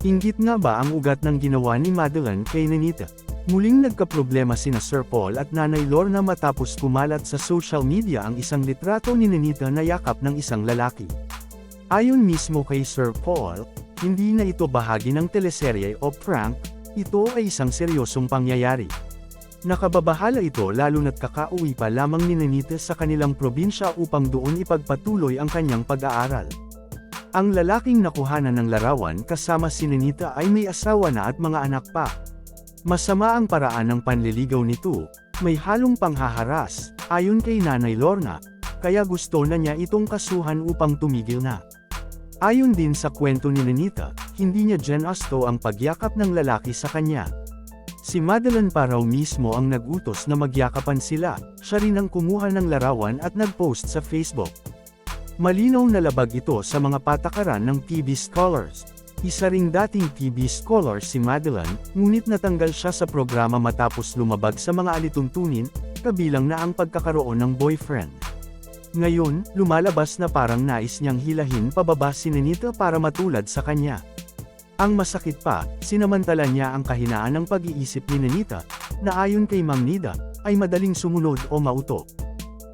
Inggit nga ba ang ugat ng ginawa ni Madeline kay Nenita? Muling nagkaproblema sina Sir Paul at Nanay Lorna matapos kumalat sa social media ang isang litrato ni Nenita na yakap ng isang lalaki. Ayon mismo kay Sir Paul, hindi na ito bahagi ng teleserye o prank, ito ay isang seryosong pangyayari. Nakababahala ito lalo na't kakauwi pa lamang ni Nenita sa kanilang probinsya upang doon ipagpatuloy ang kanyang pag-aaral. Ang lalaking nakuhanan ng larawan kasama si Nenita ay may asawa na at mga anak pa. Masama ang paraan ng panliligaw nito, may halong panghaharas, ayon kay Nanay Lorna, kaya gusto na niya itong kasuhan upang tumigil na. Ayon din sa kwento ni Nenita, hindi niya ginusto ang pagyakap ng lalaki sa kanya. Si Madeline pa raw mismo ang nagutos na magyakapan sila, siya rin ang kumuha ng larawan at nag-post sa Facebook. Malinaw na labag ito sa mga patakaran ng TV scholars. Isa ring dating TV scholar si Madeline, ngunit natanggal siya sa programa matapos lumabag sa mga alituntunin, kabilang na ang pagkakaroon ng boyfriend. Ngayon, lumalabas na parang nais niyang hilahin pababa si Nenita para matulad sa kanya. Ang masakit pa, sinamantala niya ang kahinaan ng pag-iisip ni Nenita, na ayon kay Ma'am Nida, ay madaling sumunod o mauto.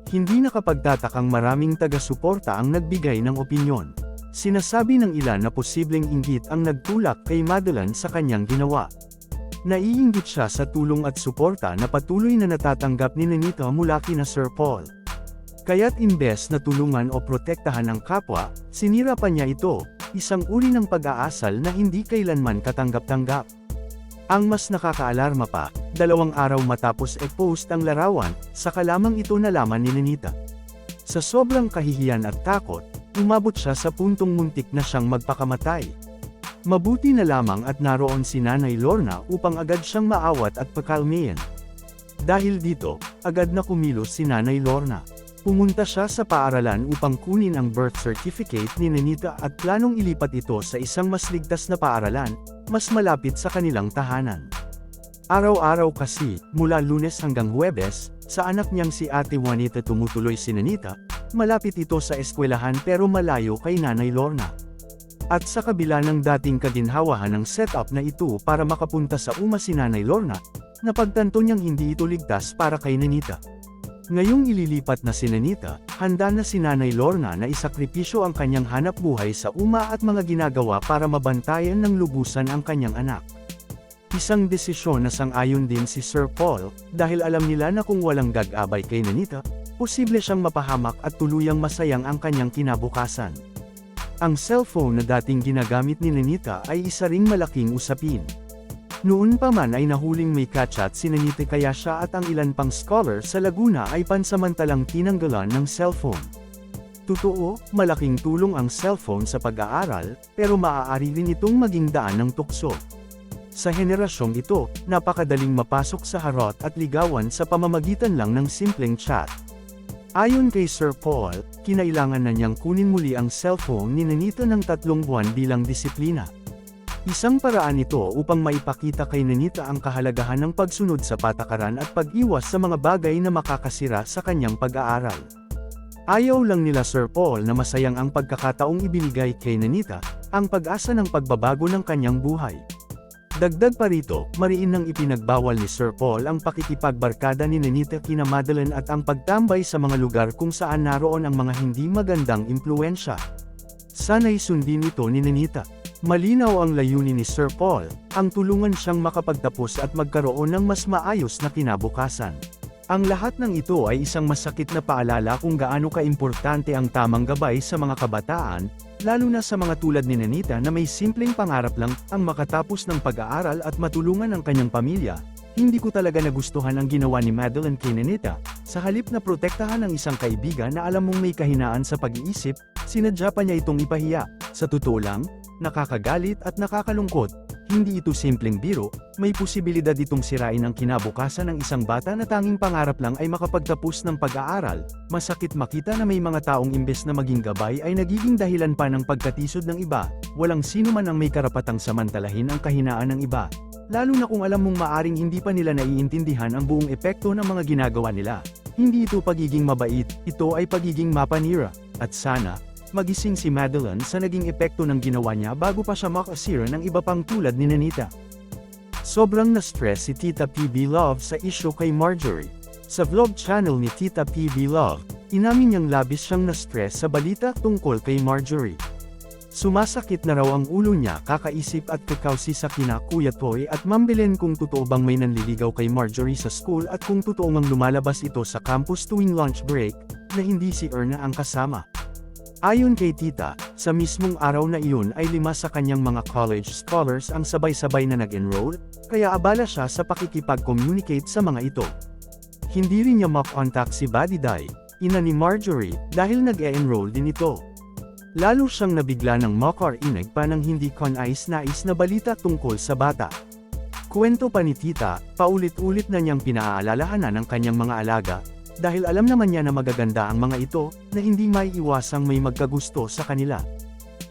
Hindi nakapagtatakang maraming taga-suporta ang nagbigay ng opinyon. Sinasabi ng ilan na posibleng inggit ang nagtulak kay Madeline sa kanyang ginawa. Naiinggit siya sa tulong at suporta na patuloy na natatanggap ni Nenita mula kina Sir Paul. Kaya't imbes na tulungan o protektahan ang kapwa, sinira pa niya ito, isang uri ng pag-aasal na hindi kailanman katanggap-tanggap. Ang mas nakakaalarma pa, 2 araw matapos e-post ang larawan, saka lamang ito nalaman ni Nenita. Sa sobrang kahihiyan at takot, umabot siya sa puntong muntik na siyang magpakamatay. Mabuti na lamang at naroon si Nanay Lorna upang agad siyang maawat at pakalmayan. Dahil dito, agad na kumilos si Nanay Lorna. Pumunta siya sa paaralan upang kunin ang birth certificate ni Nenita at planong ilipat ito sa isang mas ligtas na paaralan, mas malapit sa kanilang tahanan. Araw-araw kasi, mula Lunes hanggang Huwebes, sa anak niyang si Ate Juanita tumutuloy si Nenita, malapit ito sa eskwelahan pero malayo kay Nanay Lorna. At sa kabila ng dating kaginhawahan ng setup na ito para makapunta sa uma si Nanay Lorna, napagtanto niyang hindi ito ligtas para kay Nenita. Ngayong ililipat na si Nenita, handa na si Nanay Lorna na isakripisyo ang kanyang hanap buhay sa uma at mga ginagawa para mabantayan ng lubusan ang kanyang anak. Isang desisyon na sang-ayon din si Sir Paul, dahil alam nila na kung walang gag-abay kay Nenita, posible siyang mapahamak at tuluyang masayang ang kanyang kinabukasan. Ang cellphone na dating ginagamit ni Nenita ay isa ring malaking usapin. Noon pa man ay nahuling may kachat si Nenita kaya siya at ang ilan pang scholar sa Laguna ay pansamantalang tinanggalan ng cellphone. Totoo, malaking tulong ang cellphone sa pag-aaral, pero maaari rin itong maging daan ng tukso. Sa henerasyong ito, napakadaling mapasok sa harot at ligawan sa pamamagitan lang ng simpleng chat. Ayon kay Sir Paul, kinailangan na niyang kunin muli ang cellphone ni Nenita ng 3 buwan bilang disiplina. Isang paraan ito upang maipakita kay Nenita ang kahalagahan ng pagsunod sa patakaran at pag-iwas sa mga bagay na makakasira sa kanyang pag-aaral. Ayaw lang nila Sir Paul na masayang ang pagkakataong ibinigay kay Nenita, ang pag-asa ng pagbabago ng kanyang buhay. Dagdag pa rito, mariin nang ipinagbawal ni Sir Paul ang pakikipagbarkada ni Nenita kina Madeline at ang pagtambay sa mga lugar kung saan naroon ang mga hindi magandang impluwensya. Sana'y sundin ito ni Nenita. Malinaw ang layunin ni Sir Paul, ang tulungan siyang makapagtapos at magkaroon ng mas maayos na kinabukasan. Ang lahat ng ito ay isang masakit na paalala kung gaano kaimportante ang tamang gabay sa mga kabataan, lalo na sa mga tulad ni Nenita na may simpleng pangarap lang ang makatapos ng pag-aaral at matulungan ang kanyang pamilya. Hindi ko talaga nagustuhan ang ginawa ni Madeline kay Nenita, sa halip na protektahan ang isang kaibigan na alam mong may kahinaan sa pag-iisip, sinadya pa niya itong ipahiya. Sa totoo lang, nakakagalit at nakakalungkot. Hindi ito simpleng biro, may posibilidad itong sirain ang kinabukasan ng isang bata na tanging pangarap lang ay makapagtapos ng pag-aaral. Masakit makita na may mga taong imbes na maging gabay ay nagiging dahilan pa ng pagkatisod ng iba. Walang sino man ang may karapatang samantalahin ang kahinaan ng iba. Lalo na kung alam mong maaring hindi pa nila naiintindihan ang buong epekto ng mga ginagawa nila. Hindi ito pagiging mabait, ito ay pagiging mapanira. At sana, magising si Madeline sa naging epekto ng ginawa niya bago pa siya makasira ng iba pang tulad ni Nanita. Sobrang na-stress si Tita PB Love sa issue kay Marjorie. Sa vlog channel ni Tita PB Love, inamin niyang labis siyang na-stress sa balita tungkol kay Marjorie. Sumasakit na raw ang ulo niya kakaisip at kakausi sa kina Kuya Toy at Ma'am Belen kung totoo bang may nanliligaw kay Marjorie sa school at kung totoo ngang lumalabas ito sa campus tuwing lunch break, na hindi si Erna ang kasama. Ayon kay Tita, sa mismong araw na iyon ay 5 sa kanyang mga college scholars ang sabay-sabay na nag-enroll, kaya abala siya sa pakikipag-communicate sa mga ito. Hindi rin niya ma-contact si Badiday, ina ni Marjorie, dahil nag-e-enroll din ito. Lalo siyang nabigla ng makarinig pa ng hindi kanais-nais na balita tungkol sa bata. Kwento pa ni Tita, paulit-ulit na niyang pinaaalalahanan ang kanyang mga alaga, dahil alam naman niya na magaganda ang mga ito, na hindi maiiwasang may magkagusto sa kanila.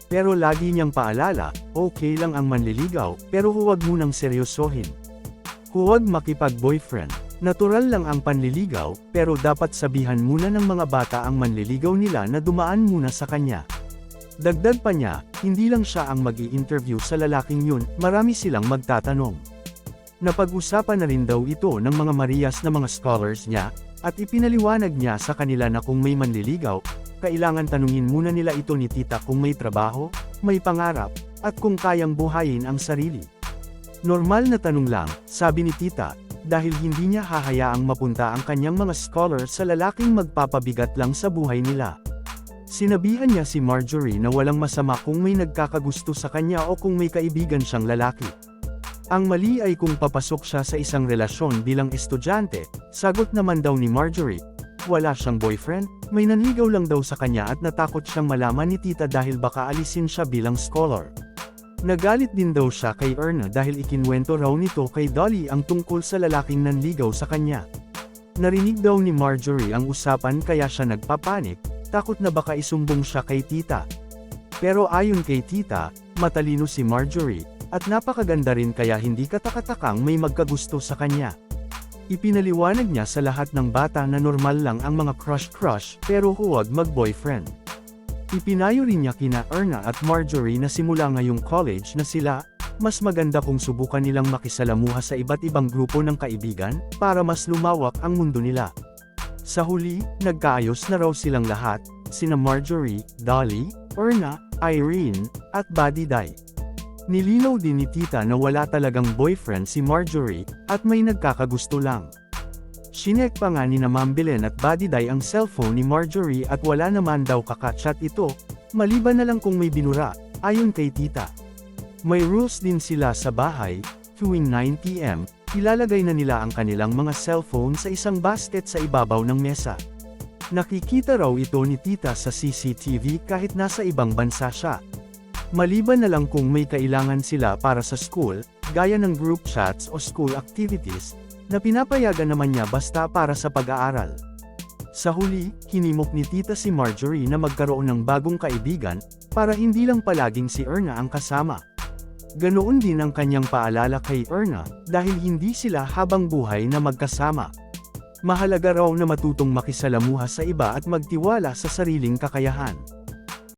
Pero lagi niyang paalala, okay lang ang manliligaw, pero huwag munang seryosohin. Huwag makipag-boyfriend. Natural lang ang panliligaw, pero dapat sabihan muna ng mga bata ang manliligaw nila na dumaan muna sa kanya. Dagdag pa niya, hindi lang siya ang mag-i-interview sa lalaking yun, marami silang magtatanong. Napag-usapan na rin daw ito ng mga mariyas na mga scholars niya, at ipinaliwanag niya sa kanila na kung may manliligaw, kailangan tanungin muna nila ito ni Tita kung may trabaho, may pangarap, at kung kayang buhayin ang sarili. Normal na tanong lang, sabi ni Tita, dahil hindi niya hahayaang mapunta ang kanyang mga scholars sa lalaking magpapabigat lang sa buhay nila. Sinabihan niya si Marjorie na walang masama kung may nagkakagusto sa kanya o kung may kaibigan siyang lalaki. Ang mali ay kung papasok siya sa isang relasyon bilang estudyante, sagot naman daw ni Marjorie. Wala siyang boyfriend, may nanligaw lang daw sa kanya at natakot siyang malaman ni Tita dahil baka alisin siya bilang scholar. Nagalit din daw siya kay Erna dahil ikinwento raw nito kay Dolly ang tungkol sa lalaking nanligaw sa kanya. Narinig daw ni Marjorie ang usapan kaya siya nagpapanik, takot na baka isumbong siya kay Tita. Pero ayon kay Tita, matalino si Marjorie, at napakaganda rin kaya hindi katakatakang may magkagusto sa kanya. Ipinaliwanag niya sa lahat ng bata na normal lang ang mga crush-crush, pero huwag mag-boyfriend. Ipinayo rin niya kina Erna at Marjorie na simula ngayong college na sila, mas maganda kung subukan nilang makisalamuha sa iba't ibang grupo ng kaibigan, para mas lumawak ang mundo nila. Sa huli, nagkaayos na raw silang lahat, sina Marjorie, Dolly, Erna, Irene, at Badiday. Nilinaw din ni Tita na wala talagang boyfriend si Marjorie, at may nagkakagusto lang. Sinek pa nga ni na Ma'am Belen at Badiday ang cellphone ni Marjorie at wala naman daw kakachat ito, maliban na lang kung may binura, ayon kay Tita. May rules din sila sa bahay, tuwing 9 PM, ilalagay na nila ang kanilang mga cellphone sa isang basket sa ibabaw ng mesa. Nakikita raw ito ni Tita sa CCTV kahit nasa ibang bansa siya. Maliban na lang kung may kailangan sila para sa school, gaya ng group chats o school activities, na pinapayagan naman niya basta para sa pag-aaral. Sa huli, hinimok ni Tita si Marjorie na magkaroon ng bagong kaibigan, para hindi lang palaging si Erna ang kasama. Ganoon din ang kanyang paalala kay Erna, dahil hindi sila habang buhay na magkasama. Mahalaga raw na matutong makisalamuha sa iba at magtiwala sa sariling kakayahan.